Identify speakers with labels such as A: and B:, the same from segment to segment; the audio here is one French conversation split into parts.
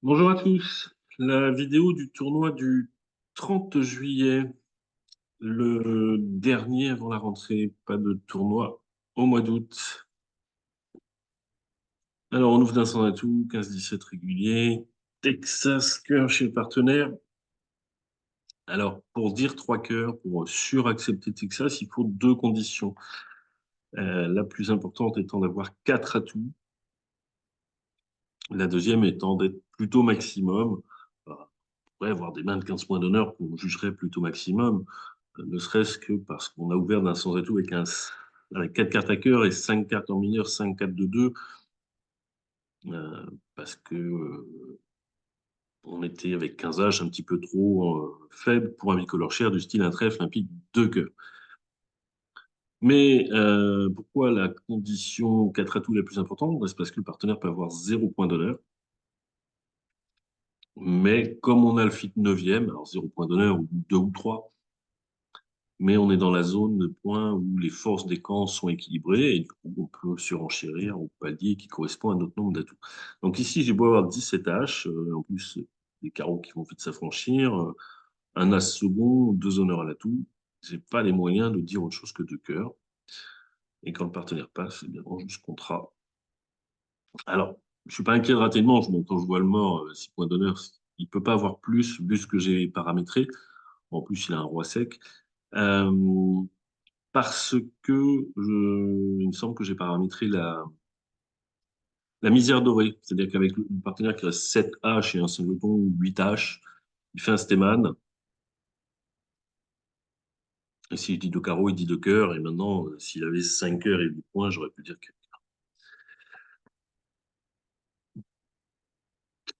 A: Bonjour à tous. La vidéo du tournoi du 30 juillet, le dernier avant la rentrée, pas de tournoi au mois d'août. Alors, on ouvre d'un sans atout, 15-17 régulier, Texas cœur chez le partenaire. Alors, pour dire trois cœurs, pour suraccepter Texas, il faut deux conditions. La plus importante étant d'avoir quatre atouts. La deuxième étant d'être plutôt maximum. On pourrait avoir des mains de 15 points d'honneur qu'on jugerait plutôt maximum, ne serait-ce que parce qu'on a ouvert d'un sans atout avec quatre cartes à cœur et cinq cartes en mineur, cinq cartes de deux, parce que on était avec 15 H un petit peu trop faible pour un bicolore cher du style un trèfle, un pique, deux cœurs. Mais pourquoi la condition 4 atouts la plus importante? C'est parce que le partenaire peut avoir 0 point d'honneur. Mais comme on a le fit 9e, alors 0 point d'honneur, ou 2 ou 3, mais on est dans la zone de points où les forces des camps sont équilibrées, et du coup, on peut surenchérir au palier qui correspond à notre nombre d'atouts. Donc ici, j'ai beau avoir 17 H, en plus, des carreaux qui vont vite s'affranchir, un As second, deux honneurs à l'atout, j'ai pas les moyens de dire autre chose que deux cœurs. Et quand le partenaire passe, eh bien, on joue ce contrat. Alors, je suis pas inquiet de rater le manche. Bon, quand je vois le mort, 6 points d'honneur, il peut pas avoir plus, vu ce que j'ai paramétré. En plus, il a un roi sec. Euh, Parce que il me semble que j'ai paramétré la misère dorée. C'est-à-dire qu'avec le partenaire qui reste 7 H et un singleton ou 8 H, il fait un stéman. Et si je dis deux carreaux, il dit deux cœurs. Et maintenant, s'il avait 5 cœurs et 8 points, j'aurais pu dire que.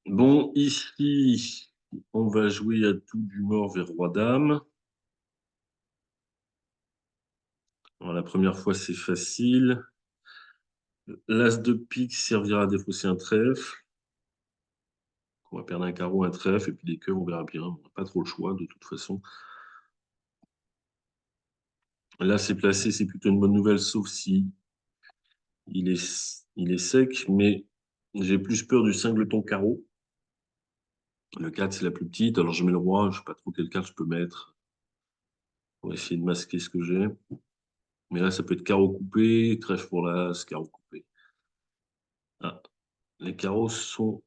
A: Bon, ici, on va jouer à tout du mort vers roi-dame. Alors, la première fois, c'est facile. L'as de pique servira à défausser un trèfle. On va perdre un carreau, un trèfle, et puis les cœurs, on verra bien. On n'a pas trop le choix, de toute façon. Là, c'est placé, c'est plutôt une bonne nouvelle, sauf si il est sec, mais j'ai plus peur du singleton carreau. Le 4, c'est la plus petite. Alors, je mets le roi, je ne sais pas trop quelle carte je peux mettre pour essayer de masquer ce que j'ai. Mais là, ça peut être carreau coupé, trèfle pour l'as, carreau coupé. Ah, les carreaux sont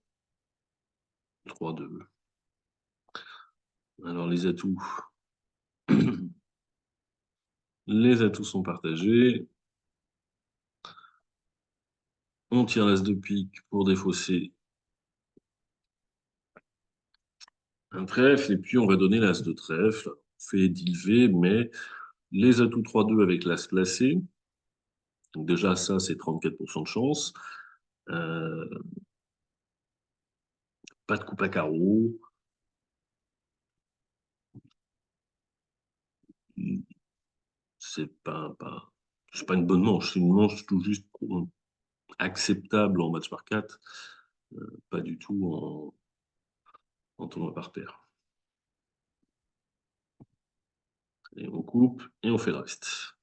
A: 3-2. Alors, les atouts. Les atouts sont partagés. On tire l'as de pique pour défausser un trèfle, et puis on va donner l'as de trèfle. On fait dilever, mais les atouts 3-2 avec l'as placé. Donc déjà, ça, c'est 34% de chance. Euh, Pas de coupe à carreau. C'est pas une bonne manche. C'est une manche tout juste acceptable en match par 4, pas du tout en tournoi par paire. Et on coupe et on fait le reste.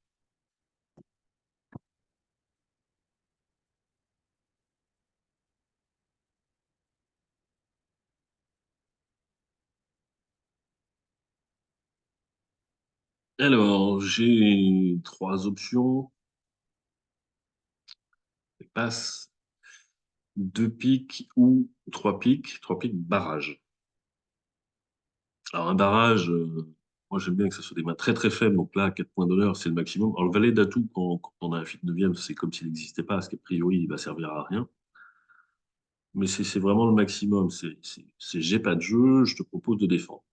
A: Alors, j'ai trois options. Passe, deux piques ou trois piques barrage. Alors, un barrage, moi j'aime bien que ce soit des mains très très faibles. Donc là, 4 points d'honneur, c'est le maximum. Alors, le valet d'atout, quand on a un fit 9e, c'est comme s'il n'existait pas, parce qu'a priori, il va servir à rien. Mais c'est vraiment le maximum. J'ai pas de jeu, je te propose de défendre.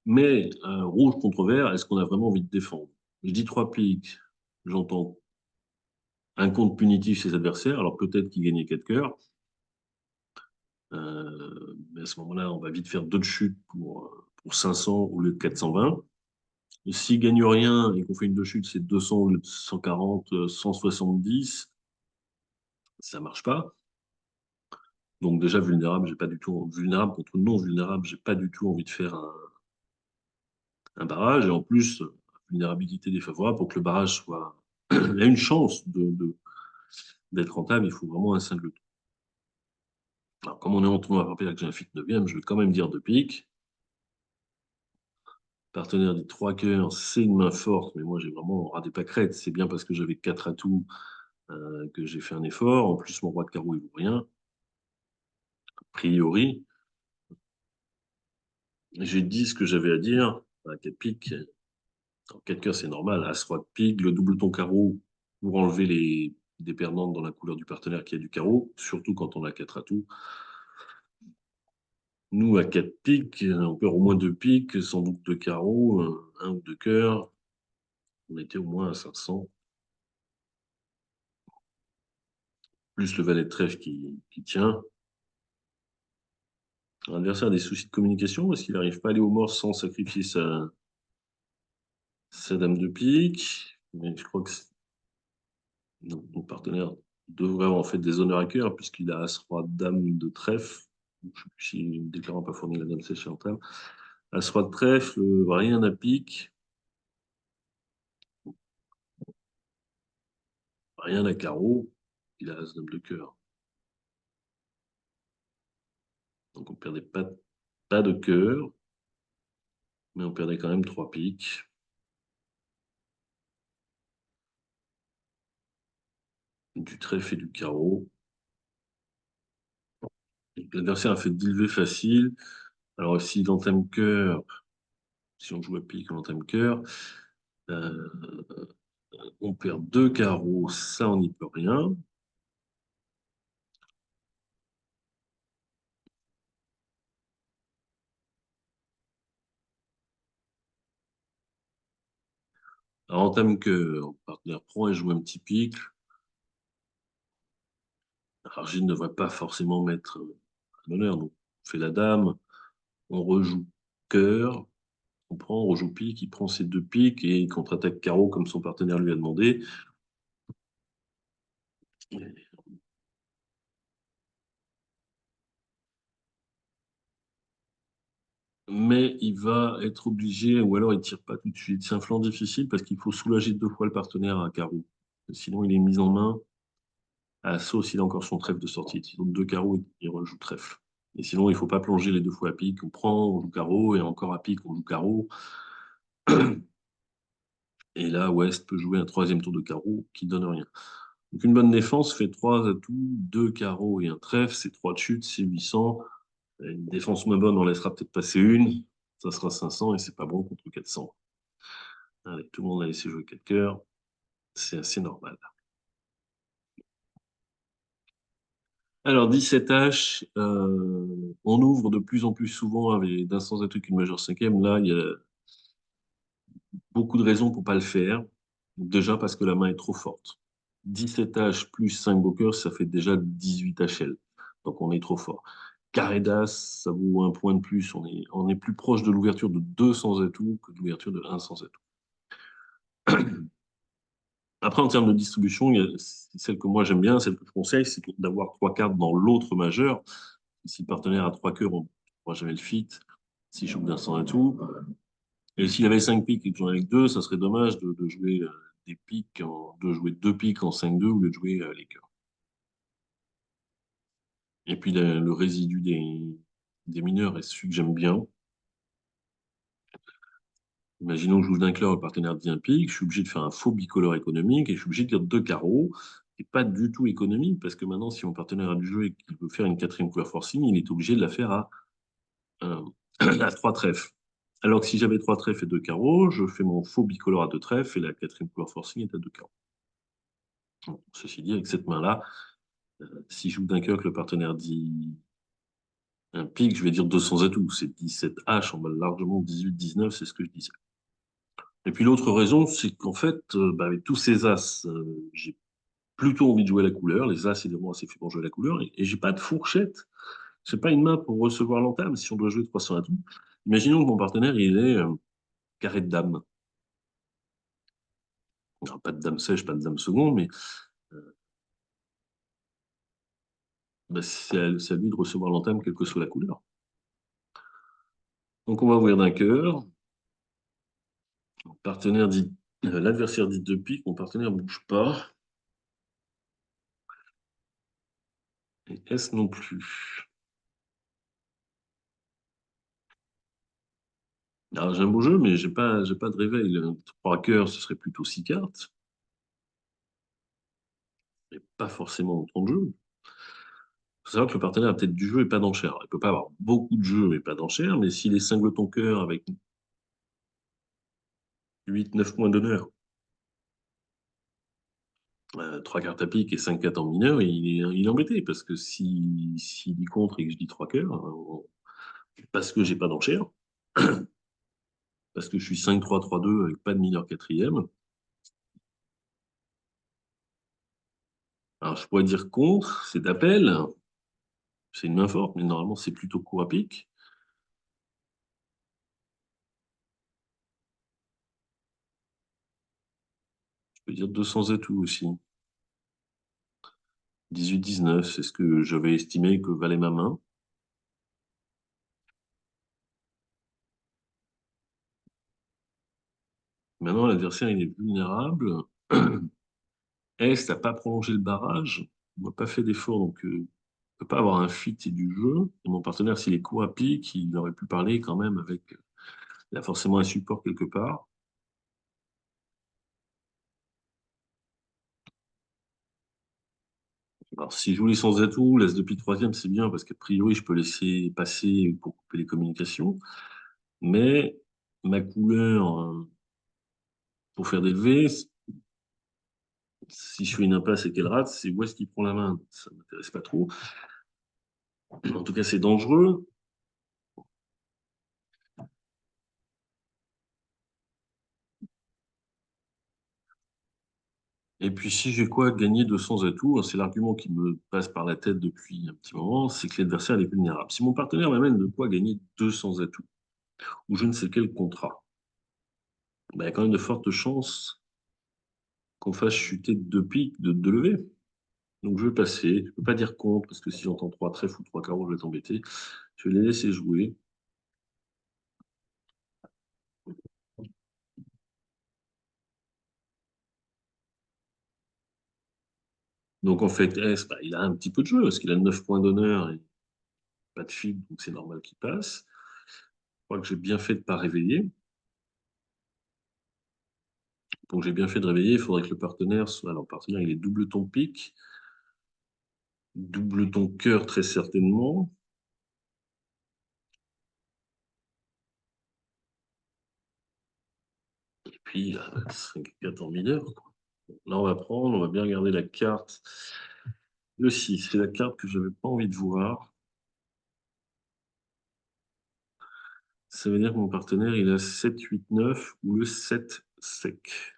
A: Mais rouge contre vert, est-ce qu'on a vraiment envie de défendre? Je dis trois piques, j'entends un compte punitif ses adversaires, alors peut-être qu'il gagnait 4 cœurs. Mais à ce moment-là, on va vite faire deux de chute pour 500 au lieu de 420. S'il gagne rien et qu'on fait une de chute, c'est 200 au lieu de 140, 170. Ça marche pas. Donc déjà vulnérable, j'ai pas du tout vulnérable contre non vulnérable, j'ai pas du tout envie de faire un barrage. Et en plus, vulnérabilité défavorable pour que le barrage soit a une chance d'être rentable, il faut vraiment un singleton. Alors, comme on est en tournoi papier que j'ai un fit 9e, je vais quand même dire deux piques. Partenaire dit trois cœurs, c'est une main forte, mais moi j'ai vraiment ras des pâquerettes. C'est bien parce que j'avais quatre atouts que j'ai fait un effort. En plus, mon roi de carreau, il vaut rien, a priori. J'ai dit ce que j'avais à dire. À quatre piques, en quatre cœurs, c'est normal. As roi de pique, le double ton carreau pour enlever des perdantes dans la couleur du partenaire qui a du carreau, surtout quand on a quatre atouts. Nous, à quatre piques, on perd au moins deux piques, sans doute deux carreaux, un ou deux cœurs. On était au moins à 500. Plus le valet de trèfle qui tient. L'adversaire a des soucis de communication parce qu'il n'arrive pas à aller au mort sans sacrifier sa dame de pique. Mais je crois que mon partenaire devrait avoir en fait des honneurs à cœur puisqu'il a As-Roi dame de trèfle. Je ne sais plus s'il déclarant pas fourni la dame sèche en table. As-Roi de trèfle, rien à pique, rien à carreau. Il a As-Dame de cœur. Donc on perdait pas de cœur, mais on perdait quand même trois piques. Du trèfle et du carreau. L'adversaire a fait deal V facile. Alors, s'il entame cœur, si on joue à pique, on entame cœur, euh, on perd deux carreaux, ça, on n'y peut rien. Alors, entame cœur, le partenaire prend et joue un petit pique. Argile ne devrait pas forcément mettre un honneur, donc on fait la dame, on rejoue cœur, on rejoue pique, il prend ses deux piques et il contre-attaque carreau comme son partenaire lui a demandé. Mais il va être obligé, ou alors il tire pas tout de suite. C'est un flanc difficile parce qu'il faut soulager deux fois le partenaire à carreau. Sinon, il est mis en main à sauce, il a encore son trèfle de sortie. Sinon, deux carreaux, il rejoue trèfle. Et sinon, il faut pas plonger les deux fois à pique. On prend, on joue carreau, et encore à pique, on joue carreau. Et là, West peut jouer un troisième tour de carreau qui donne rien. Donc une bonne défense fait trois atouts, deux carreaux et un trèfle, c'est trois de chute, c'est 800. Une défense moins bonne, on laissera peut-être passer une, ça sera 500 et c'est pas bon contre 400. Allez, tout le monde a laissé jouer 4 cœurs, c'est assez normal. Alors 17H, on ouvre de plus en plus souvent avec d'un sans atouts qu'une majeure cinquième. Là, il y a beaucoup de raisons pour pas le faire. Déjà parce que la main est trop forte. 17H plus 5 beaux ça fait déjà 18 HL. Donc on est trop fort. Carré d'As, ça vaut un point de plus. On est plus proche de l'ouverture de 2 sans atouts que de l'ouverture de 1 sans atout. Après, en termes de distribution, celle que moi j'aime bien, celle que je conseille, c'est d'avoir trois cartes dans l'autre majeur. Si le partenaire a trois cœurs, on ne pourra jamais le fit. Si je joue d'un sans atout. Et s'il avait 5 piques et que j'en avais que 2, ça serait dommage de jouer des piques de jouer deux piques en 5-2 ou de jouer les cœurs. Et puis le résidu des mineurs est celui que j'aime bien. Imaginons que je joue d'un cœur, le partenaire dit un pique, je suis obligé de faire un faux bicolore économique et je suis obligé de dire deux carreaux. Et pas du tout économique, parce que maintenant, si mon partenaire a du jeu et qu'il veut faire une quatrième couleur forcing, il est obligé de la faire à, à trois trèfles. Alors que si j'avais trois trèfles et deux carreaux, je fais mon faux bicolore à deux trèfles et la quatrième couleur forcing est à deux carreaux. Bon, ceci dit, avec cette main-là, si je joue d'un cœur que le partenaire dit un pique, je vais dire 200 atouts. C'est 17 H, on va largement 18-19, c'est ce que je disais. Et puis l'autre raison, c'est qu'en fait, avec tous ces As, j'ai plutôt envie de jouer la couleur. Les As, c'est des rois assez faits pour jouer la couleur. Et j'ai pas de fourchette. C'est pas une main pour recevoir l'entame si on doit jouer 300 atouts. Imaginons que mon partenaire, il est carré de dame. Alors, pas de dame sèche, pas de dame seconde, mais c'est à lui de recevoir l'entame, quelle que soit la couleur. Donc on va ouvrir d'un cœur. L'adversaire dit deux piques, mon partenaire ne bouge pas. Et S non plus. Alors, j'ai un beau jeu, mais j'ai pas de réveil. Trois cœurs, ce serait plutôt six cartes, et pas forcément autant de jeux. Faut savoir que le partenaire a peut-être du jeu et pas d'enchères. Il peut pas avoir beaucoup de jeux et pas d'enchères, mais s'il est singleton cœur avec 8, 9 points d'honneur, trois cartes à pique et 5 cartes en mineur, il est embêté parce que s'il dit contre et que je dis trois cœurs, parce que j'ai pas d'enchères, parce que je suis 5-3-3-2 avec pas de mineur quatrième, alors je pourrais dire contre, c'est d'appel, c'est une main forte, mais normalement c'est plutôt court à pique. Je peux dire 200 atouts aussi. 18-19, c'est ce que j'avais estimé que valait ma main. Maintenant, l'adversaire, il est vulnérable. Est n'a pas prolongé le barrage. On n'a pas fait d'effort, donc ne peut pas avoir un fit et du jeu. Et mon partenaire, s'il est court à pique, il aurait pu parler quand même avec. Il a forcément un support quelque part. Alors, si je joue les sans atout, l'As depuis troisième, c'est bien parce qu'a priori, je peux laisser passer pour couper les communications. Mais ma couleur pour faire des levées, si je fais une impasse et qu'elle rate, c'est où est-ce qu'il prend la main. Ça ne m'intéresse pas trop. En tout cas, c'est dangereux. Et puis, si j'ai quoi gagner de sans atout, c'est l'argument qui me passe par la tête depuis un petit moment, c'est que l'adversaire est vulnérable. Si mon partenaire m'amène de quoi gagner 200 atouts, ou je ne sais quel contrat, ben, il y a quand même de fortes chances qu'on fasse chuter deux piques, de deux levées. Donc, je vais passer. Je ne peux pas dire contre, parce que si j'entends trois trèfles ou trois carreaux, je vais t'embêter. Je vais les laisser jouer. Donc, en fait, S, bah, il a un petit peu de jeu, parce qu'il a 9 points d'honneur et pas de figue, donc c'est normal qu'il passe. Je crois que j'ai bien fait de ne pas réveiller. Donc, j'ai bien fait de réveiller. Il faudrait que le partenaire soit. Alors, le partenaire, il est double ton pique, double ton cœur, très certainement. Et puis, il a 5-4 en mineur. Là, on va prendre, on va bien regarder la carte. Le 6, c'est la carte que je n'avais pas envie de voir. Ça veut dire que mon partenaire, il a 7-8-9 ou le 7 sec.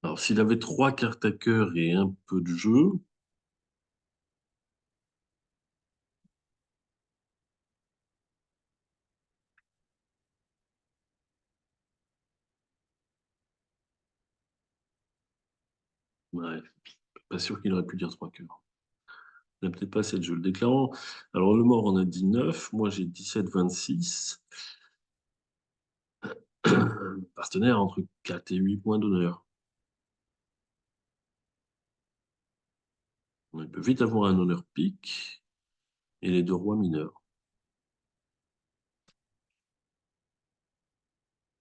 A: Alors, s'il avait trois cartes à cœur et un peu de jeu, ouais, pas sûr qu'il aurait pu dire trois cœurs. Il n'a peut-être pas assez de jeu. Le déclarant, alors le mort en a 19, moi j'ai 17-26. Partenaire entre 4 et 8 points d'honneur. On peut vite avoir un honneur pique et les deux rois mineurs.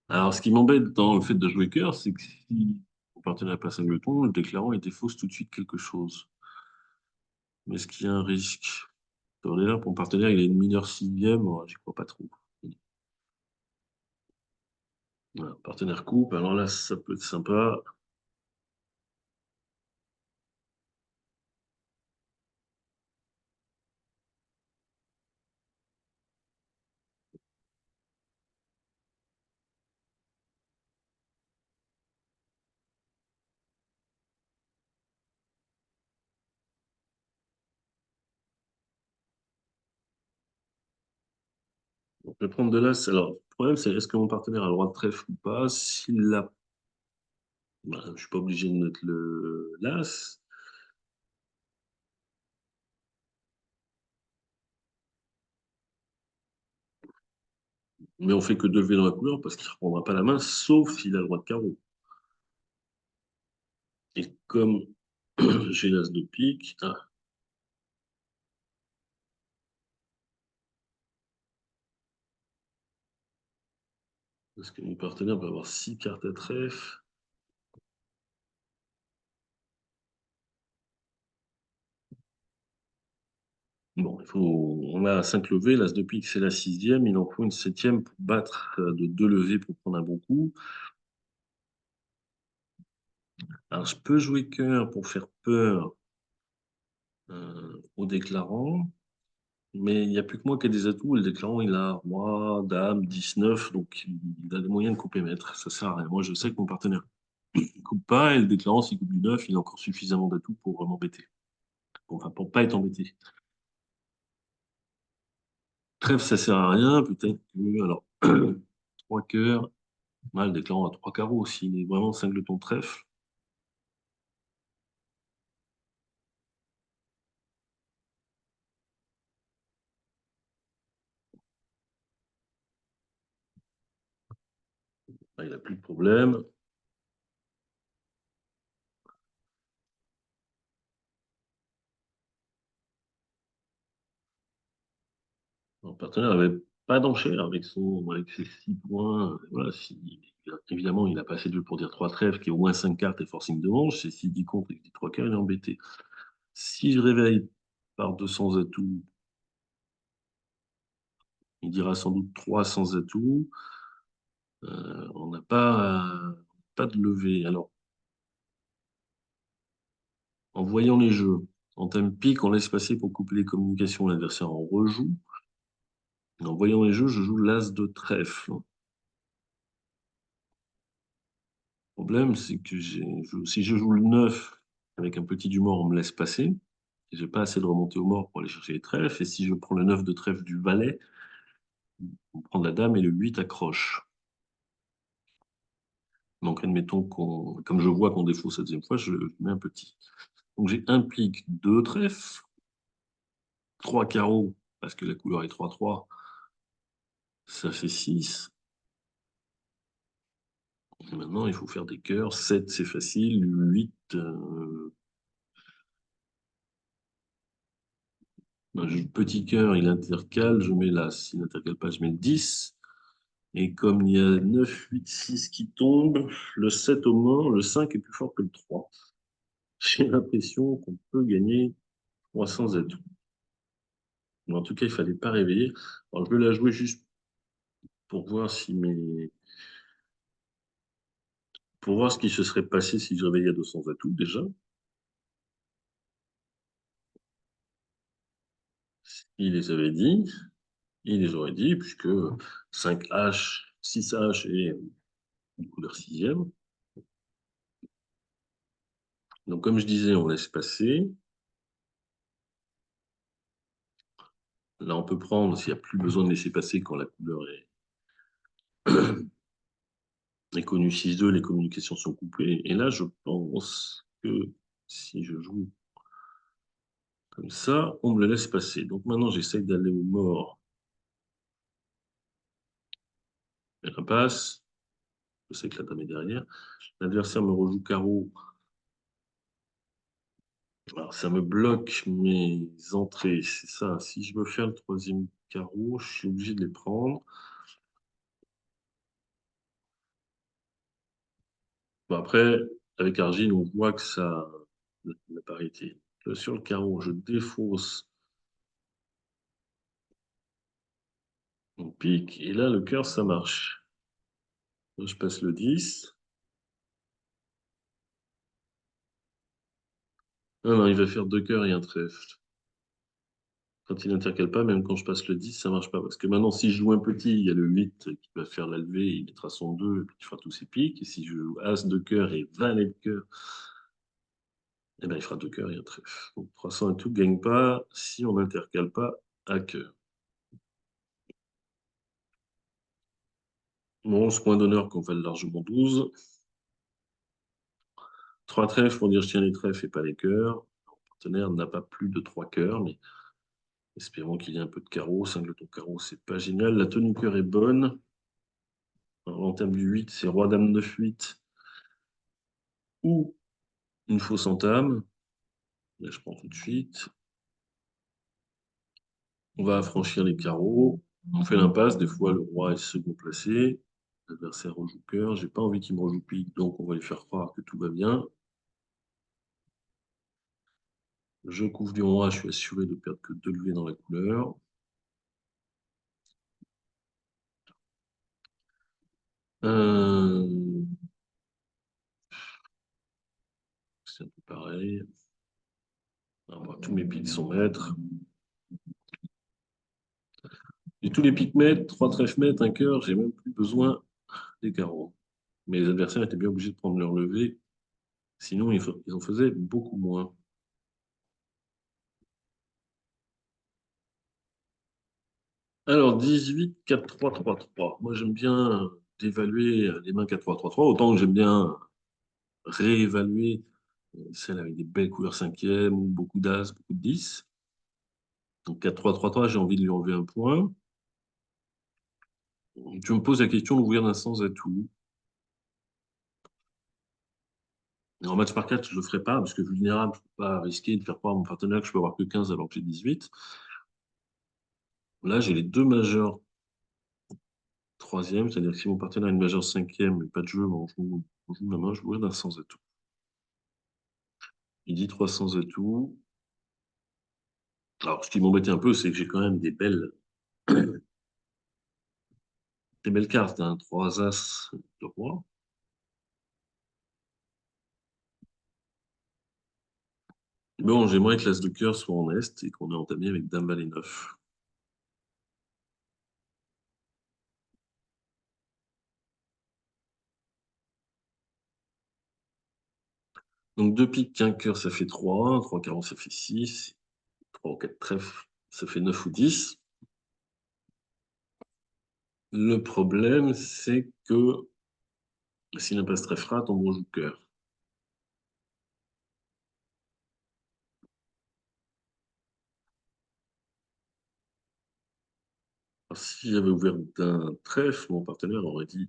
A: Alors, ce qui m'embête dans le fait de jouer cœur, c'est que si mon partenaire passe un gueuleton, le déclarant il défausse tout de suite quelque chose. Mais est-ce qu'il y a un risque? Déjà, pour mon partenaire, il est une mineure sixième, moi, j'y crois pas trop. Voilà, partenaire coupe, alors là, ça peut être sympa. On peut prendre de l'as. Alors, le problème, c'est est-ce que mon partenaire a le droit de trèfle ou pas? S'il l'a, ben, je suis pas obligé de mettre le l'as. Mais on fait que deux levées dans la couleur parce qu'il ne reprendra pas la main, sauf s'il a le roi de carreau. Et comme j'ai l'as de pique, parce que mon partenaire va avoir 6 cartes à trèfle. Bon, on a 5 levées, l'as de pique c'est la sixième, il en faut une septième pour battre de 2 levées pour prendre un bon coup. Alors je peux jouer cœur pour faire peur au déclarant, mais il n'y a plus que moi qui ai des atouts. Le déclarant il a roi, dame, 19, donc il a les moyens de couper maître. Ça sert à rien. Moi je sais que mon partenaire ne coupe pas, et le déclarant s'il coupe du 9, il a encore suffisamment d'atouts pour m'embêter. Enfin, pour pas être embêté. Trèfle, ça sert à rien, peut-être que. Alors, trois cœurs, mal déclarant à trois carreaux, s'il est vraiment singleton trèfle. Là, il n'a plus de problème. Mon partenaire n'avait pas d'enchère avec ses 6 points. Voilà, évidemment, il n'a pas assez de jeu pour dire trois trèfles, qui est au moins 5 cartes et forcing de manche. Et s'il dit contre et qu'il dit trois cœurs, il est embêté. Si je réveille par 200 atouts, il dira sans doute 300 atouts. On n'a pas de levée. Alors, en voyant les jeux, en thème pique, on laisse passer pour couper les communications. L'adversaire en rejoue. En voyant les jeux, je joue l'as de trèfle. Le problème, c'est que si je joue le 9 avec un petit du mort, on me laisse passer. Et j'ai pas assez de remontée au mort pour aller chercher les trèfles. Et si je prends le 9 de trèfle du valet, on prend la dame et le 8 accroche. Donc, admettons comme je vois qu'on défausse la deuxième fois, je mets un petit. Donc, j'ai un pique, deux trèfles, trois carreaux, parce que la couleur est 3-3, ça fait 6. Et maintenant, il faut faire des cœurs. 7, c'est facile. 8, petit cœur, il intercale. Je mets là. S'il n'intercale pas, je mets le 10. Et comme il y a 9, 8, 6 qui tombent, le 7 au mort, le 5 est plus fort que le 3. J'ai l'impression qu'on peut gagner 300 atouts. Mais en tout cas, il ne fallait pas réveiller. Alors, je vais la jouer juste pour voir pour voir ce qui se serait passé si je réveillais à 200 atouts déjà. Il les avait dit. Il les aurait dit, puisque 5H, 6H et une couleur sixième. Donc, comme je disais, on laisse passer. Là, on peut prendre s'il n'y a plus besoin de laisser passer quand la couleur est connue 6-2, les communications sont coupées. Et là, je pense que si je joue comme ça, on me le laisse passer. Donc maintenant, j'essaye d'aller au mort. Elle passe. Je sais que la dame est derrière. L'adversaire me rejoue carreau. Alors, ça me bloque mes entrées. C'est ça. Si je veux faire le troisième carreau, je suis obligé de les prendre. Bon, après, avec Argile, on voit que ça n'a pas été. Sur le carreau, je défausse mon pique. Et là, le cœur, ça marche. Là, je passe le 10. Non, non, il va faire deux cœurs et un trèfle. Quand il n'intercale pas, même quand je passe le 10, ça marche pas. Parce que maintenant, si je joue un petit, il y a le 8 qui va faire la levée, il mettra son 2, et puis il fera tous ses piques. Et si je joue As de cœur et Valet de cœur, eh ben, il fera deux cœurs et un trèfle. Donc 300 et tout ne gagne pas si on n'intercale pas à cœur. Mon 11 points d'honneur qu'on valent largement 12. Trois trèfles pour dire je tiens les trèfles et pas les cœurs. Mon partenaire n'a pas plus de trois cœurs, mais Espérons qu'il y ait un peu de carreau. Singleton carreau, c'est pas génial. La tenue cœur est bonne. Alors, en termes du 8, c'est roi, dame, 9, 8 ou une fausse entame. Là, je prends tout de suite. On va affranchir les carreaux. On fait l'impasse. Des fois, le roi est second placé. L'adversaire rejoue cœur. J'ai pas envie qu'il me rejoue pique, donc on va lui faire croire que tout va bien. Je couvre du roi, je suis assuré de perdre que 2 levées dans la couleur. Euh, C'est un peu pareil. Alors, tous mes pics sont maîtres. Et tous les pics maîtres, 3 trèfles maîtres, un cœur, j'ai même plus besoin des carreaux. Mais les adversaires étaient bien obligés de prendre leur levée, sinon ils en faisaient beaucoup moins. Alors, 18, 4, 3, 3, 3. Moi, j'aime bien d'évaluer les mains 4, 3, 3, 3, autant que j'aime bien réévaluer celles avec des belles couleurs cinquième, beaucoup d'as, beaucoup de 10. Donc 4, 3, 3, 3, j'ai envie de lui enlever un point. Tu me poses la question d'ouvrir d'un sans atout. Et en match par 4, je ne le ferai pas, parce que vulnérable, je ne peux pas risquer de faire croire à mon partenaire que je peux avoir que 15 alors que j'ai 18. Là, j'ai les deux majeurs troisième, c'est-à-dire que si mon partenaire a une majeure cinquième et pas de jeu, on joue la main, je vais ouvrir d'un sans atout. Il dit 300 atouts. Alors, ce qui m'embêtait un peu, c'est que j'ai quand même des belles cartes, hein, 3 as de roi. Bon, j'aimerais que l'as de cœur soit en est et qu'on ait entamé avec dame valet 9. Donc, deux piques, qu'un cœur, ça fait 3. 3 carreaux, ça fait 6. 3 ou 4 trèfles, ça fait 9 ou 10. Le problème, c'est que si l'impasse trèfle rate, on joue cœur. Alors, si j'avais ouvert d'un trèfle, mon partenaire aurait dit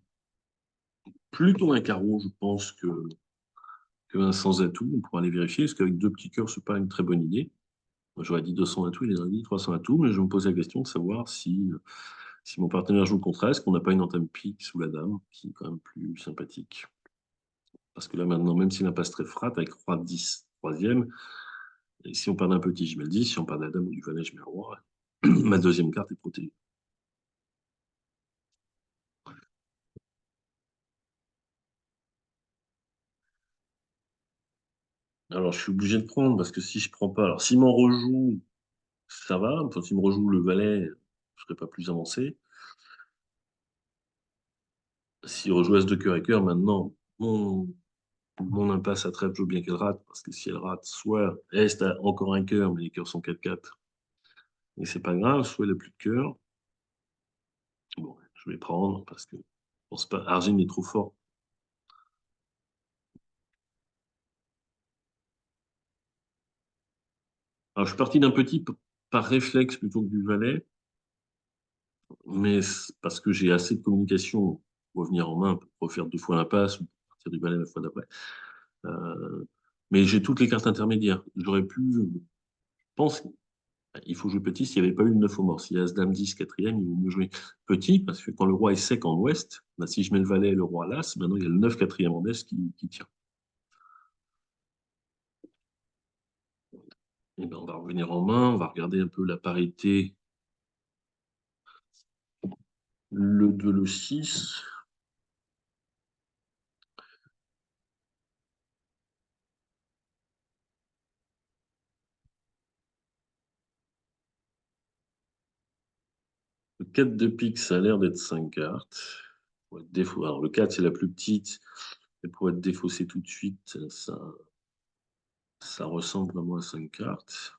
A: plutôt un carreau, je pense, qu'un sans atout. On pourra aller vérifier, parce qu'avec deux petits cœurs, ce n'est pas une très bonne idée. Moi, j'aurais dit 200 atouts, il aurait dit 300 atouts, mais je me pose la question de savoir si mon partenaire joue le contraire, est-ce qu'on n'a pas une entame pique sous la dame, qui est quand même plus sympathique. Parce que là, maintenant, même si l'impasse très frate, avec roi 10, troisième, et si on perd d'un petit, je mets le 10, si on perd de la dame ou du valet, je mets le roi. Ma deuxième carte est protégée. Alors, je suis obligé de prendre, parce que si je prends pas, alors s'il m'en rejoue, ça va. Enfin, s'il me rejoue le valet, je ne serai pas plus avancé. S'il rejoue as de cœur et cœur, maintenant, mon impasse à trèfle, je veux bien qu'elle rate, parce que si elle rate, soit Est a encore un cœur, mais les cœurs sont 4-4, et c'est pas grave, soit elle a plus de cœur. Bon, je vais prendre, parce que je pense pas, Argine est trop fort. Alors, je suis parti d'un petit par réflexe plutôt que du valet, mais parce que j'ai assez de communication pour revenir en main, pour refaire deux fois l'impasse, ou partir du valet la fois d'après. Euh, mais j'ai toutes les cartes intermédiaires. J'aurais pu, je pense, il faut jouer petit s'il n'y avait pas eu le 9 au mort. S'il y a As-Dame 10, quatrième, il vaut mieux jouer petit, parce que quand le roi est sec en ouest, bah, si je mets le valet et le roi l'As, maintenant il y a le 9 quatrième en est qui tient. Et ben, on va revenir en main, on va regarder un peu la parité, le 2, le 6. Le 4 de pique, ça a l'air d'être 5 cartes. Pour être alors, le 4, c'est la plus petite, et pour être défaussé tout de suite, ça ressemble vraiment à 5 cartes.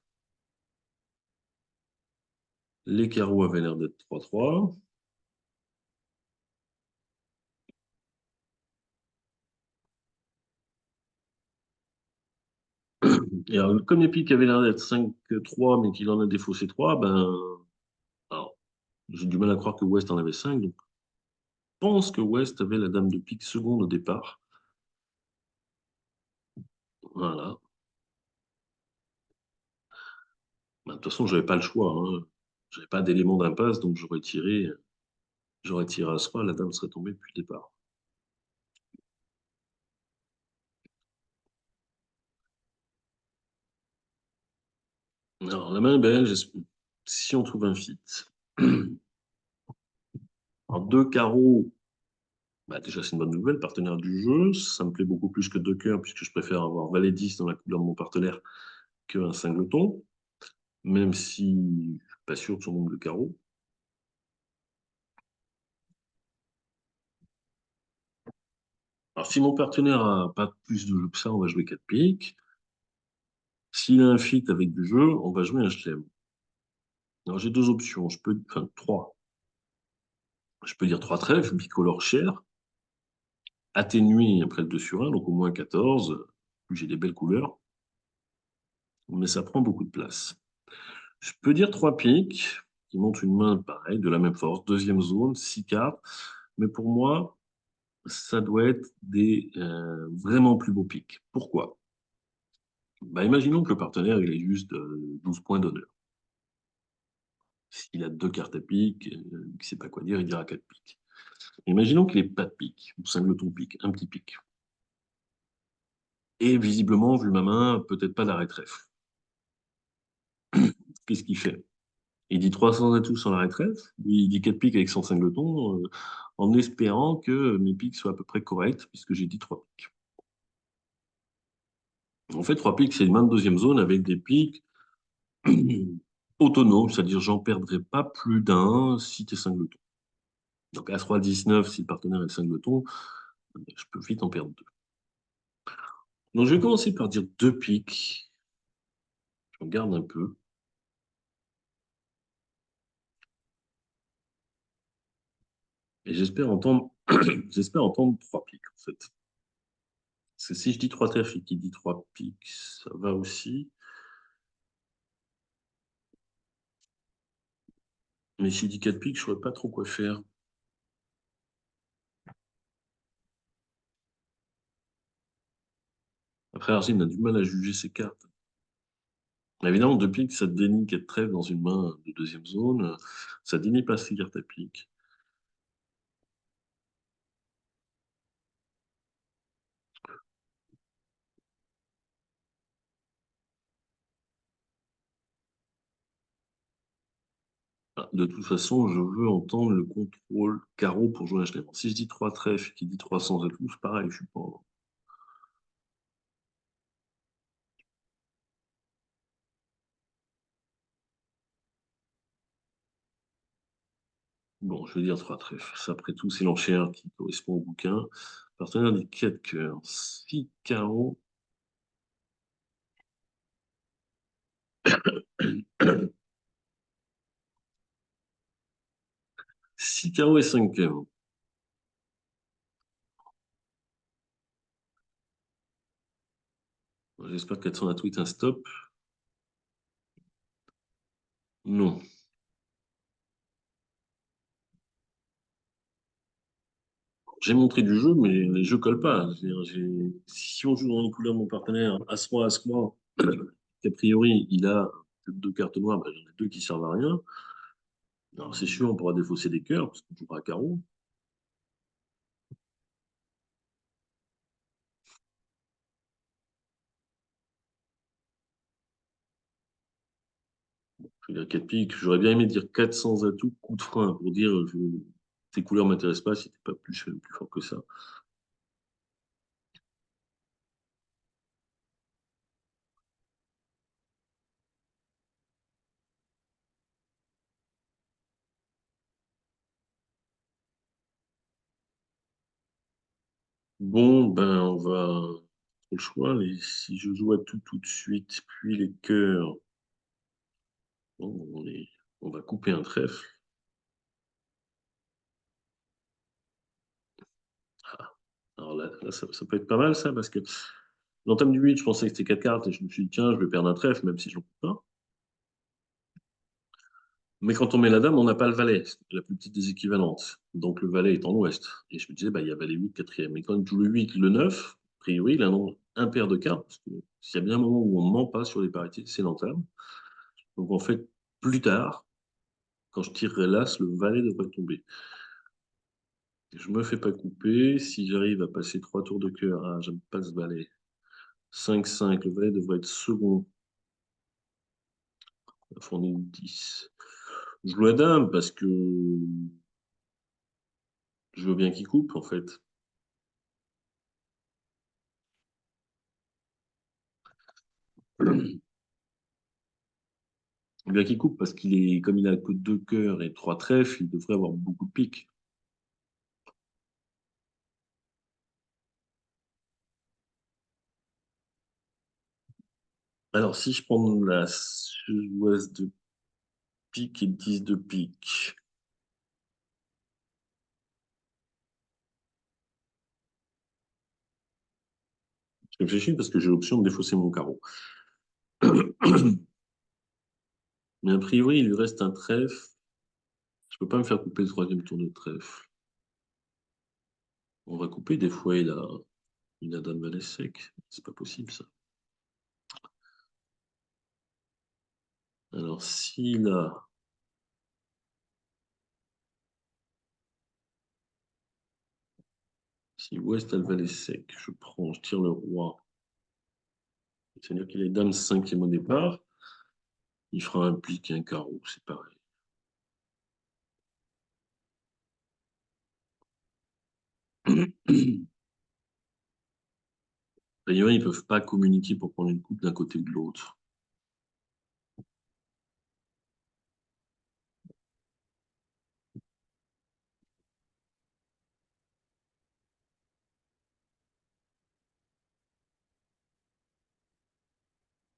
A: Les carreaux avaient l'air d'être 3-3. Et alors, comme les piques avaient l'air d'être 5-3, mais qu'il en a défaussé 3, ben, alors, j'ai du mal à croire que West en avait 5. Donc je pense que West avait la dame de pique seconde au départ. Voilà. Ben, de toute façon, j'avais pas le choix, hein. J'avais pas d'élément d'impasse, donc j'aurais tiré As-Roi, la dame serait tombée depuis le départ. Alors, la main est belle, si on trouve un fit. En deux carreaux, bah, déjà, c'est une bonne nouvelle, partenaire du jeu. Ça me plaît beaucoup plus que deux cœurs, puisque je préfère avoir valet 10 dans la couleur de mon partenaire qu'un singleton, même si je ne suis pas sûr de son nombre de carreaux. Alors, si mon partenaire a pas plus de jeu que ça, on va jouer 4 piques. S'il a un fit avec du jeu, on va jouer un chelem. Alors, j'ai deux options, enfin trois. Je peux dire trois trèfles, bicolore cher, atténué après le 2 sur 1, donc au moins 14. Plus j'ai des belles couleurs, mais ça prend beaucoup de place. Je peux dire trois piques, qui montrent une main pareille, de la même force, deuxième zone, 6 cartes. Mais pour moi, ça doit être des vraiment plus beaux piques. Pourquoi? Bah, imaginons que le partenaire il ait juste 12 points d'honneur. S'il a deux cartes à pique, qu'il ne sait pas quoi dire, il dira quatre piques. Imaginons qu'il n'ait pas de pique, ou singleton pique, un petit pique. Et visiblement, vu ma main, peut-être pas d'arrêt trèfle. Qu'est-ce qu'il fait? Il dit 300 atouts sans l'arrêt trèfle, lui, il dit 4 piques avec son singleton, en espérant que mes piques soient à peu près correctes, puisque j'ai dit 3 piques. En fait, 3 piques, c'est une main de deuxième zone avec des piques autonomes, c'est-à-dire j'en perdrai pas plus d'un si tu es singleton. Donc As-Roi 19, si le partenaire est singleton, je peux vite en perdre deux. Donc je vais commencer par dire deux piques. Je regarde un peu. Et j'espère entendre, j'espère entendre trois piques, en fait. Parce que si je dis trois trèfles et qu'il dit trois piques, ça va aussi. Mais s'il dit quatre piques, je ne saurais pas trop quoi faire. Après, Argile a du mal à juger ses cartes. Évidemment, deux piques, ça dénie quatre trèfles dans une main de deuxième zone. Ça dénie pas ses cartes à pique. Ah, de toute façon, je veux entendre le contrôle carreau pour jouer un chelem. Si je dis trois trèfles, qui dit 300 à tous, pareil, je suis pas. Bon, je vais dire trois trèfles. Ça, après tout, c'est l'enchère qui correspond au bouquin. Partenaire dit 4 cœurs. 6 carreaux. 6 carreaux et 5 cœurs. J'espère que 400 à tout est un stop. Non. J'ai montré du jeu, mais les jeux collent pas. Si on joue dans les couleurs de mon partenaire, As-Roi, As-Roi, qu'a priori, il a que deux cartes noires, bah, j'en ai deux qui servent à rien. Alors, c'est sûr, on pourra défausser des cœurs, parce qu'on jouera à carreau. Je vais dire 4 piques. J'aurais bien aimé dire 400 atouts, coup de frein, pour dire tes couleurs ne m'intéressent pas si t'es pas plus fort que ça. Bon, ben, on va. Trop le choix. Si je joue à tout de suite, puis les cœurs, bon, on va couper un trèfle. Alors là, ça peut être pas mal, ça, parce que L'entame du 8, je pensais que c'était 4 cartes et je me suis dit, tiens, je vais perdre un trèfle, même si j'en peux pas. Mais quand on met la dame, on n'a pas le valet, la plus petite des équivalentes. Donc le valet est en ouest. Et je me disais, bah, il y a valet 8, quatrième. Et quand il joue le 8, le 9, a priori, il a un nombre impair de cartes. Parce que s'il y a bien un moment où on ne ment pas sur les parités, c'est l'entame. Donc en fait, plus tard, quand je tirerai l'as, le valet devrait tomber. Je me fais pas couper. Si j'arrive à passer 3 tours de cœur, ah, j'aime pas ce valet. 5-5, le valet devrait être second. La fournie 10. Je joue la dame parce que je veux bien qu'il coupe, en fait. Bien qu'il coupe parce qu'il est, comme il a que deux cœurs et trois trèfles, il devrait avoir beaucoup de piques. Alors, si je prends la sud-ouest de pique et 10 de pique, je réfléchis parce que j'ai l'option de défausser mon carreau. Mais a priori, il lui reste un trèfle. Je peux pas me faire couper le troisième tour de trèfle. On va couper, des fois, il a dame valet sec. C'est pas possible, ça. Alors, s'il a Si Ouest a le valet sec, je tire le roi. C'est-à-dire qu'il est dame cinquième au départ. Il fera un pique et un carreau, c'est pareil. D'ailleurs, ils ne peuvent pas communiquer pour prendre une coupe d'un côté ou de l'autre.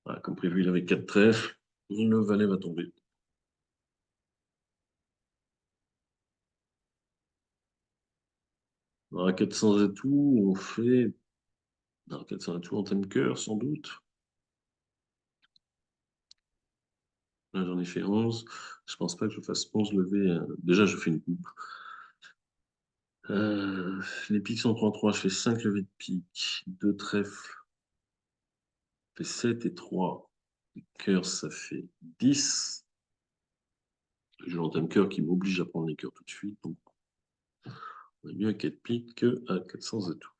A: Voilà, comme prévu, il avait quatre trèfles. Le valet va tomber. Alors, à 400 atouts, on fait. Alors, 400 atouts en thème cœur, sans doute. Là, j'en ai fait 11. Je pense pas que je fasse 11 levées. Déjà, je fais une coupe. Les piques sont 33. Je fais 5 levées de pique. 2 trèfles. Ça fait 7 et 3. Cœur, ça fait 10. Je joue en thème cœur qui m'oblige à prendre les cœurs tout de suite. Donc, on est mieux à 4 piques qu'à 400 atouts.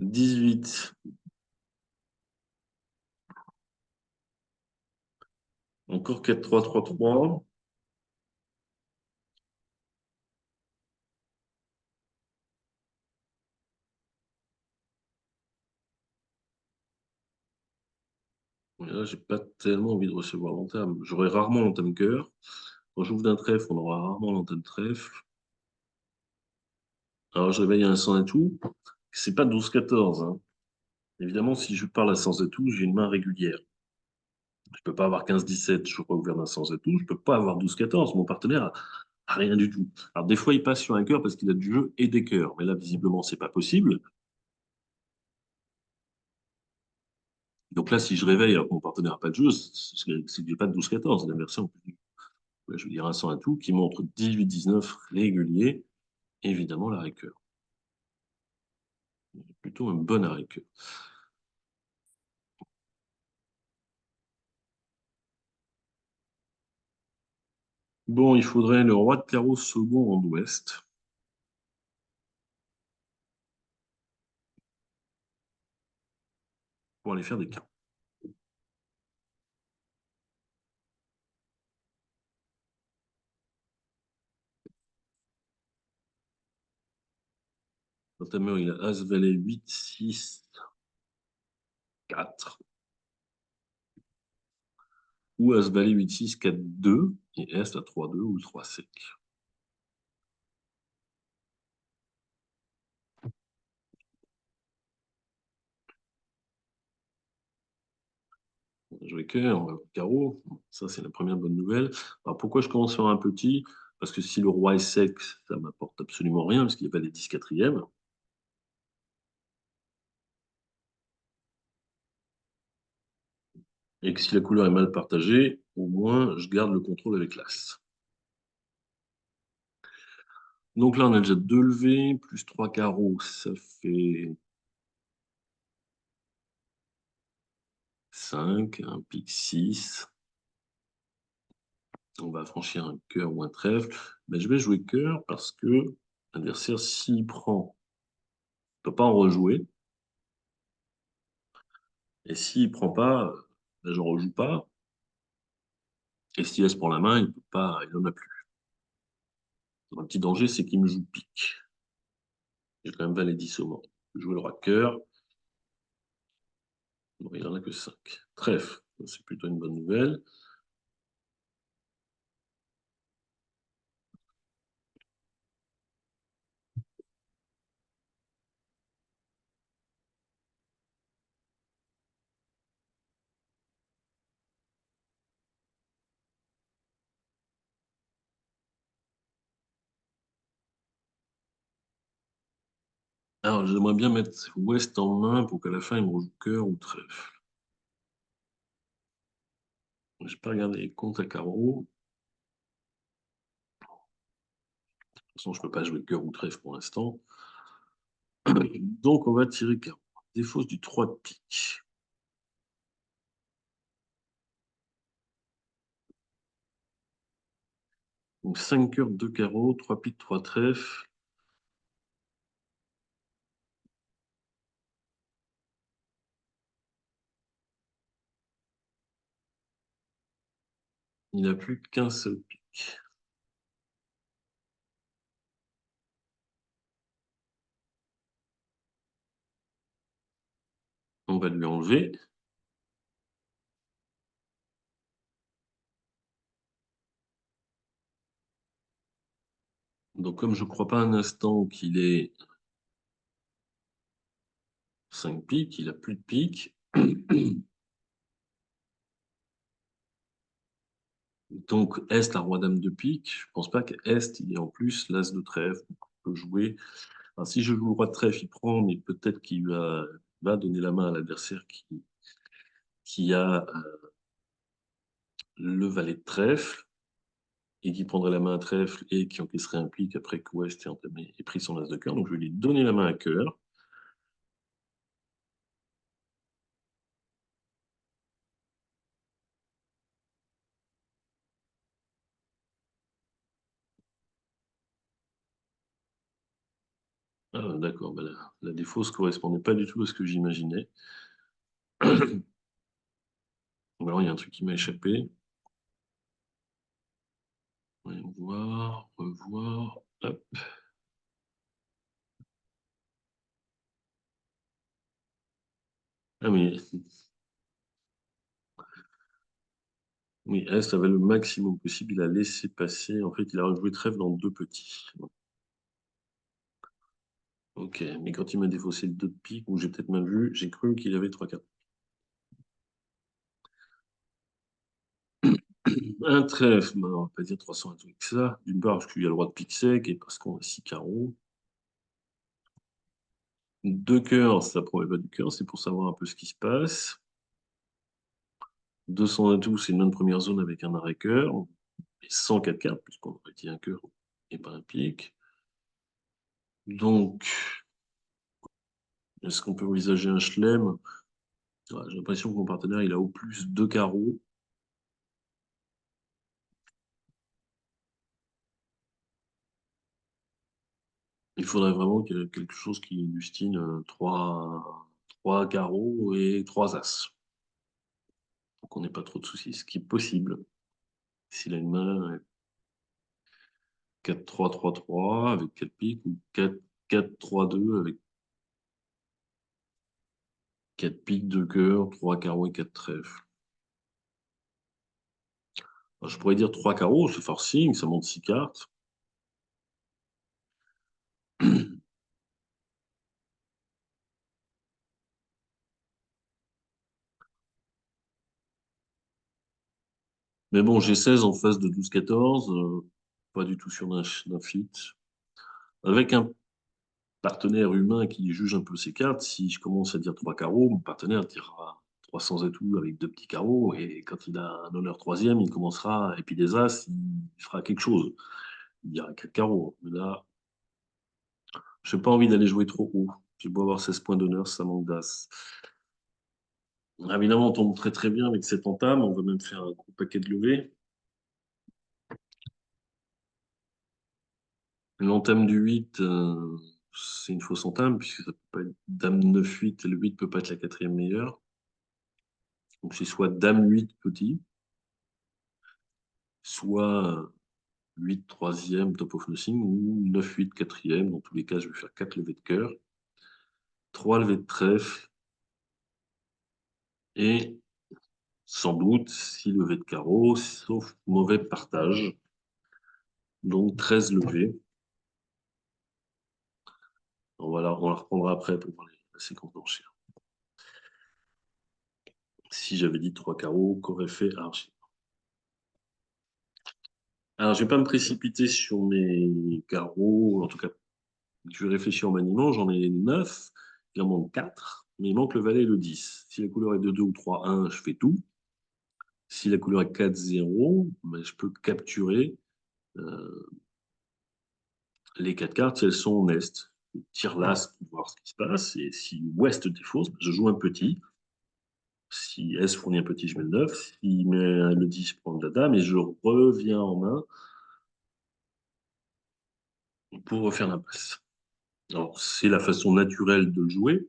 A: 18. Encore 4-3-3-3. Et là, j'ai pas tellement envie de recevoir l'entame. J'aurai rarement l'entame cœur. Quand j'ouvre d'un trèfle, on aura rarement l'entame trèfle. Alors, je réveille un sans atout. C'est pas 12-14, hein. Évidemment, si je parle à sans atout, j'ai une main régulière. Je peux pas avoir 15-17, je ne pas ouvert d'un sans atout. Je peux pas avoir 12-14. Mon partenaire a rien du tout. Alors, des fois, il passe sur un cœur parce qu'il a du jeu et des cœurs. Mais là, visiblement, c'est pas possible. Donc là, si je réveille alors que mon partenaire n'a pas de jeu, c'est que j'ai pas de 12-14. L'inversion, ouais, je veux dire un 100 atout qui montre 18-19 régulier. Évidemment, l'arrêt cœur. Plutôt un bon arrêt cœur. Bon, il faudrait le roi de carreau second en ouest pour aller faire des cartes. Notamment, il a As, Valet 8, 6, 4. Ou As, Valet 8, 6, 4, 2. Et Est à 3, 2 ou 3, sec. On a joué cœur, carreau. Ça, c'est la première bonne nouvelle. Alors, pourquoi je commence sur un petit? Parce que si le roi est sec, ça m'apporte absolument rien, parce qu'il n'y a pas les 10 quatrièmes. Et que si la couleur est mal partagée, au moins je garde le contrôle avec l'as. Donc là, on a déjà deux levées, plus trois carreaux, ça fait 5, un pique 6. On va franchir un cœur ou un trèfle. Mais je vais jouer cœur parce que l'adversaire, s'il prend, ne peut pas en rejouer. Et s'il prend pas, ben, je ne rejoue pas. Et s'il laisse pour la main, il peut pas, il n'en a plus. Un petit danger, c'est qu'il me joue pique. J'ai quand même valet 10 au mort. Je joue le roi cœur. Bon, il n'en a que 5. Trèfle, c'est plutôt une bonne nouvelle. Alors, j'aimerais bien mettre ouest en main pour qu'à la fin, il me rejoue cœur ou trèfle. Je n'ai pas regardé les comptes à carreau. De toute façon, je ne peux pas jouer cœur ou trèfle pour l'instant. Donc, on va tirer carreau. Défausse du 3 de pique. Donc 5 cœurs, 2 carreaux, 3 piques, 3 trèfles. Il n'a plus qu'un seul pique. On va lui enlever. Donc comme je ne crois pas un instant qu'il ait 5 piques, il n'a plus de piques. Donc Est, la roi dame de pique. Je ne pense pas qu'Est, il ait en plus l'as de trèfle. Donc, on peut jouer. Enfin, si je joue le roi de trèfle, il prend, mais peut-être qu'il va donner la main à l'adversaire qui a le valet de trèfle et qui prendrait la main à trèfle et qui encaisserait un pique après que Ouest ait pris son as de cœur. Donc je vais lui donner la main à cœur. Ah, d'accord, bah, la défausse ne correspondait pas du tout à ce que j'imaginais. Alors, il y a un truc qui m'a échappé. Voyons voir, revoir. Hop. Ah oui, oui, Est avait le maximum possible. Il a laissé passer. En fait, il a rejoué trèfle dans deux petits. Ok, mais quand il m'a défaussé le 2 de pique, ou j'ai peut-être mal vu, j'ai cru qu'il avait 3 cartes. Un trèfle, bah, on va pas dire 300 un truc que ça. D'une part, parce qu'il y a le roi de pique sec et parce qu'on a 6 carreaux. Deux cœurs, ça promet pas du cœur, c'est pour savoir un peu ce qui se passe. 200 atouts, c'est une bonne première zone avec un arrêt-cœur. Et 104 cartes, puisqu'on aurait dit un cœur et pas un pique. Donc, est-ce qu'on peut envisager un chelem? Ouais, j'ai l'impression que mon partenaire, il a au plus deux carreaux. Il faudrait vraiment qu'il y ait quelque chose qui destine trois carreaux et trois as. Pour qu'on n'ait pas trop de soucis, ce qui est possible. S'il a une main 4-3-3-3 avec 4 piques ou 4-4-3-2 avec 4 piques, 2 cœurs, 3 carreaux et 4 trèfles. Je pourrais dire 3 carreaux, c'est forcing, ça monte 6 cartes. Mais bon, j'ai 16 en face de 12-14, pas du tout sûr d'un fit. Avec un partenaire humain qui juge un peu ses cartes, si je commence à dire 3 carreaux, mon partenaire dira 300 atouts avec deux petits carreaux, et quand il a un honneur troisième, il commencera, et puis des as, il fera quelque chose. Il y aura quatre carreaux. Mais là, je n'ai pas envie d'aller jouer trop haut. J'ai beau avoir 16 points d'honneur, ça manque d'as. Évidemment, on tombe très très bien avec cette entame. On va même faire un gros paquet de levées. L'entame du 8, c'est une fausse entame, puisque ça peut pas être dame 9-8, et le 8 peut pas être la quatrième meilleure. Donc c'est soit dame 8 petit, soit 8 troisième top of nothing, ou 9-8 quatrième. Dans tous les cas, je vais faire 4 levées de cœur, 3 levées de trèfle, et sans doute 6 levées de carreau, sauf mauvais partage. Donc 13 levées. On la reprendra après pour voir la séquence d'enchères. Si j'avais dit 3 carreaux, qu'aurait fait Archie? Alors, je vais pas me précipiter sur mes carreaux. En tout cas, je vais réfléchir en maniement. J'en ai 9, il en manque 4, mais il manque le valet et le 10. Si la couleur est de 2 ou 3, 1, je fais tout. Si la couleur est 4, 0, ben, je peux capturer euh, les 4 cartes si elles sont en est. Je tire l'as pour voir ce qui se passe. Et si ouest défausse, ben, je joue un petit. Si S fournit un petit, je mets le 9. S'il met le 10, je prends la dame et je reviens en main pour refaire l'impasse. Alors, c'est la façon naturelle de jouer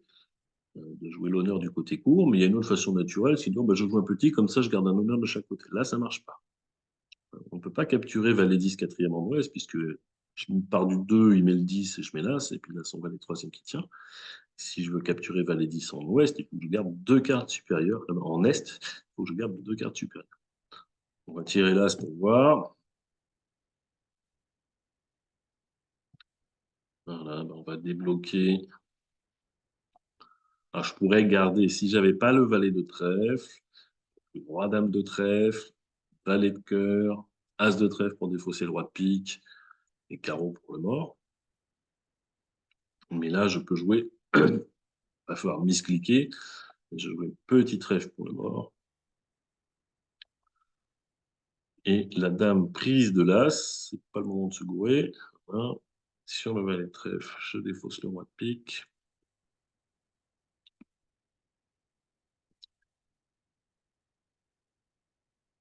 A: l'honneur du côté court, mais il y a une autre façon naturelle, c'est de dire, bah, je joue un petit, comme ça je garde un honneur de chaque côté. Là, ça ne marche pas. On ne peut pas capturer valet 10 quatrième en ouest, puisque je pars du 2, il met le 10 et je mets l'as, et puis là, son valet troisième qui tient. Si je veux capturer valet 10 en ouest, il faut que je garde deux cartes supérieures. En est, il faut que je garde deux cartes supérieures. On va tirer l'as pour voir. Voilà, ben, on va débloquer. Alors, je pourrais garder, si j'avais pas le valet de trèfle, le roi dame de trèfle, valet de cœur, as de trèfle pour défausser le roi de pique et carreau pour le mort. Mais là, je peux jouer, il va falloir miscliquer. Je joue petit trèfle pour le mort. Et la dame prise de l'as, c'est pas le moment de se gourer. Voilà. Sur le valet de trèfle, je défausse le roi de pique.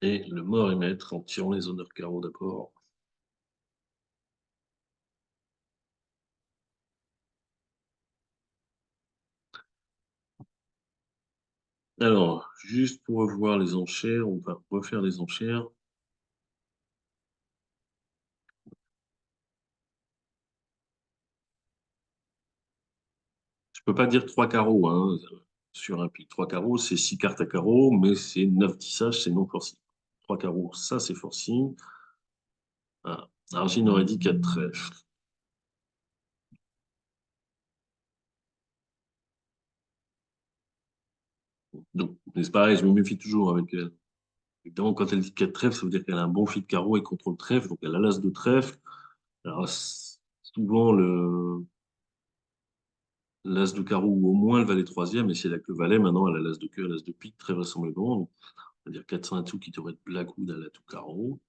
A: Et le mort et maître en tirant les honneurs carreaux d'abord. Alors, juste pour revoir les enchères, on va refaire les enchères. Je peux pas dire trois carreaux hein, sur un pic. Trois carreaux, c'est six cartes à carreaux, mais c'est 9 tissages, c'est non forcing. Trois carreaux, ça c'est forcing. Ah. Argine aurait dit 4 trèfles. Donc, mais c'est pareil, je me méfie toujours avec elle. Évidemment, quand elle dit 4 trèfles, ça veut dire qu'elle a un bon fit de carreau et contrôle trèfle, donc elle a l'as de trèfle. Alors, souvent, l'as de carreau ou au moins le valet troisième, et si elle a que le valet, maintenant elle a l'as de cœur, l'as de pique, très vraisemblablement. Donc, on va dire 400 atouts qui devraient être blackwood à l'atout carreau.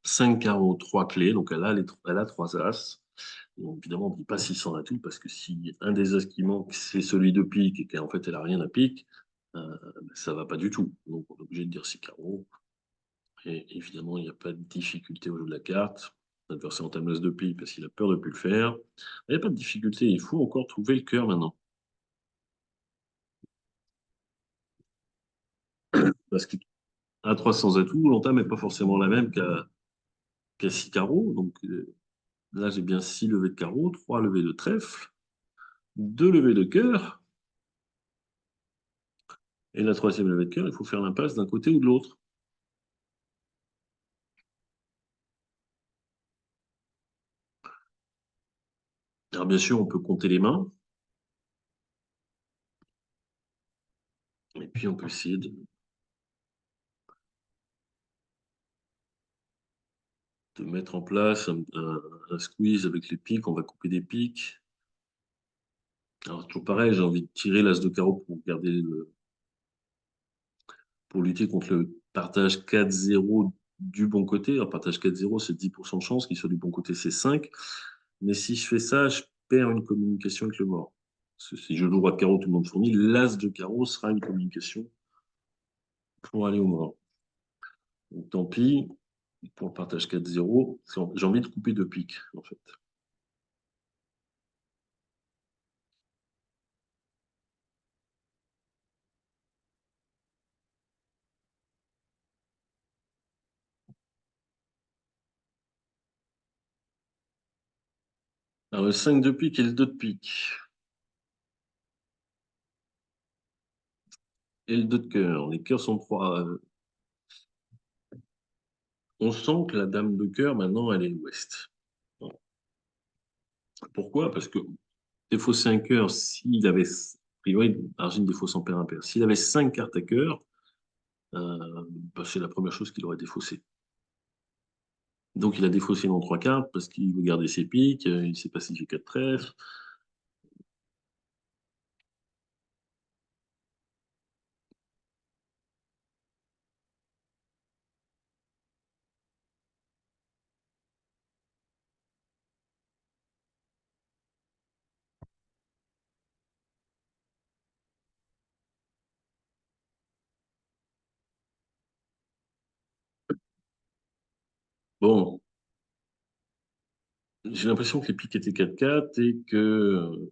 A: 5 carreaux, 3 clés, donc elle a 3 as. Donc, évidemment, on ne dit pas 600 atouts, parce que si un des as qui manque, c'est celui de pique, et qu'en fait elle n'a rien à pique, ça ne va pas du tout. Donc on est obligé de dire 6 carreaux. Et évidemment, il n'y a pas de difficulté au jeu de la carte. L'adversaire entame l'as de pique parce qu'il a peur de ne plus le faire. Il n'y a pas de difficulté, il faut encore trouver le cœur maintenant. Parce qu'à 300 atouts, l'entame n'est pas forcément la même qu'à 6 carreaux. Donc là, j'ai bien 6 levées de carreaux, 3 levées de trèfle, 2 levées de cœur. Et la troisième levée de cœur, il faut faire l'impasse d'un côté ou de l'autre. Alors bien sûr, on peut compter les mains. Et puis on peut essayer de mettre en place un squeeze avec les pics. On va couper des pics. Alors, toujours pareil, j'ai envie de tirer l'as de carreau pour lutter contre le partage 4-0 du bon côté. Alors, partage 4-0, c'est 10% de chance, qu'il soit du bon côté, c'est 5. Mais si je fais ça, je perds une communication avec le mort. Parce que si je joue roi de carreau, tout le monde fournit. L'as de carreau sera une communication pour aller au mort. Donc, tant pis, pour le partage 4-0. J'ai envie de couper deux piques, en fait. Alors, le 5 de pique et le 2 de pique. Et le 2 de cœur. Les cœurs sont trois. On sent que la dame de cœur, maintenant, elle est ouest. Bon. Pourquoi? Parce que défausser un cœur, s'il avait, a priori, Argine défausse en paire impair. S'il avait 5 cartes à cœur, bah, c'est la première chose qu'il aurait défaussé. Donc il a défaussé dans trois cartes parce qu'il veut garder ses piques, il ne sait pas si j'ai quatre trèfles. Bon, j'ai l'impression que les piques étaient 4-4 et que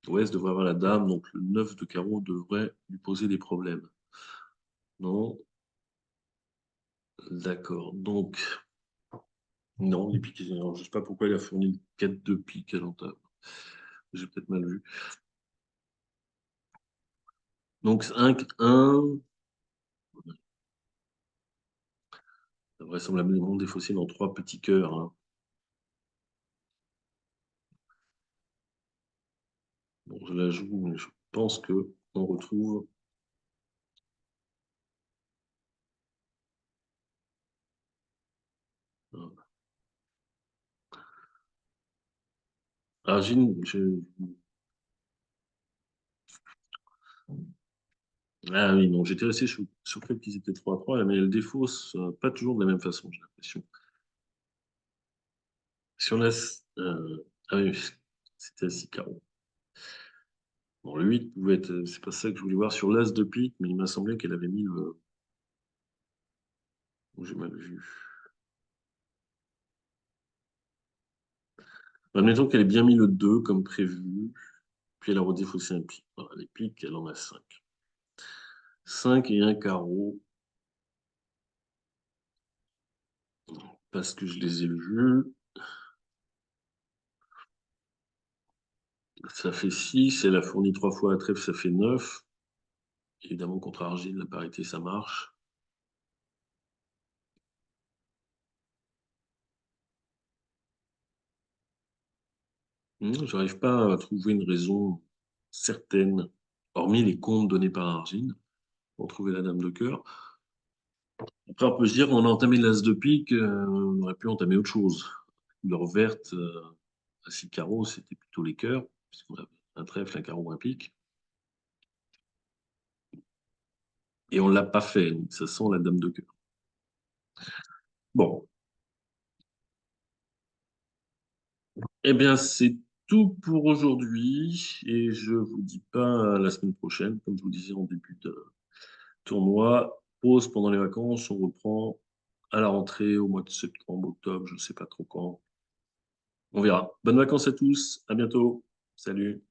A: Ouest devrait avoir la dame, donc le 9 de carreau devrait lui poser des problèmes. Non? D'accord. Donc, non, les piques, alors, je ne sais pas pourquoi il a fourni le 4 de pique à l'entame. J'ai peut-être mal vu. Donc 5-1, vraisemblablement défaussé dans trois petits cœurs, hein. Bon, je la joue, mais je pense que on retrouve. Argine, ah oui, non, j'étais resté sur le fait qu'ils étaient 3-3, mais elles défaussent pas toujours de la même façon, j'ai l'impression. Si on laisse. Ah oui, c'était à 6 carreaux. Bon, le 8 pouvait être. C'est pas ça que je voulais voir sur l'as de pique, mais il m'a semblé qu'elle avait mis le. J'ai mal vu. Admettons qu'elle ait bien mis le 2 comme prévu, puis elle a redéfaussé un pic. Voilà, les piques, elle en a 5. 5 et un carreau, parce que je les ai vus. Ça fait 6. Elle a fourni 3 fois la trèfle, ça fait 9. Évidemment, contre Argile, la parité, ça marche. J'arrive pas à trouver une raison certaine, hormis les comptes donnés par Argine, pour trouver la dame de cœur. Après, on peut se dire qu'on a entamé l'as de pique, on aurait pu entamer autre chose. Couleur verte, à 6 carreaux, c'était plutôt les cœurs, puisqu'on a un trèfle, un carreau, un pique. Et on l'a pas fait, donc ça sent la dame de cœur. Bon, eh bien, c'est tout pour aujourd'hui, et je vous dis pas à la semaine prochaine, comme je vous disais en début de tournoi. Pause pendant les vacances, on reprend à la rentrée au mois de septembre, octobre, je ne sais pas trop quand. On verra. Bonnes vacances à tous, à bientôt. Salut.